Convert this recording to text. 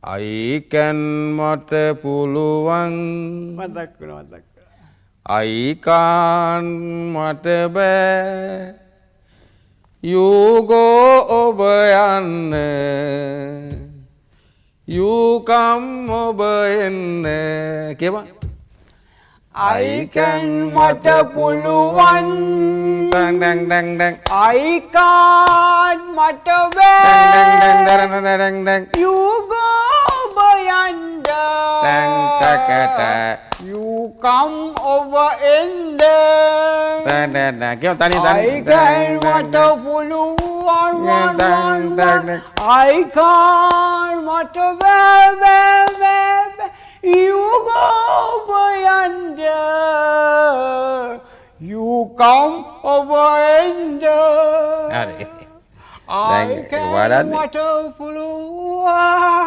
I can මට පුළුවන් මතක් වෙනවා. I can't මට බෑ You go ඔබ යන්න You come ඔබ එන්න කියපන් I can මට පුළුවන් dang I can't මට බෑ You go bayanda You come over in there කියව තනි I can මට පුළුවන් I can't මට බෑ You go bayanda You come over in there හරි I can මට පුළුවන්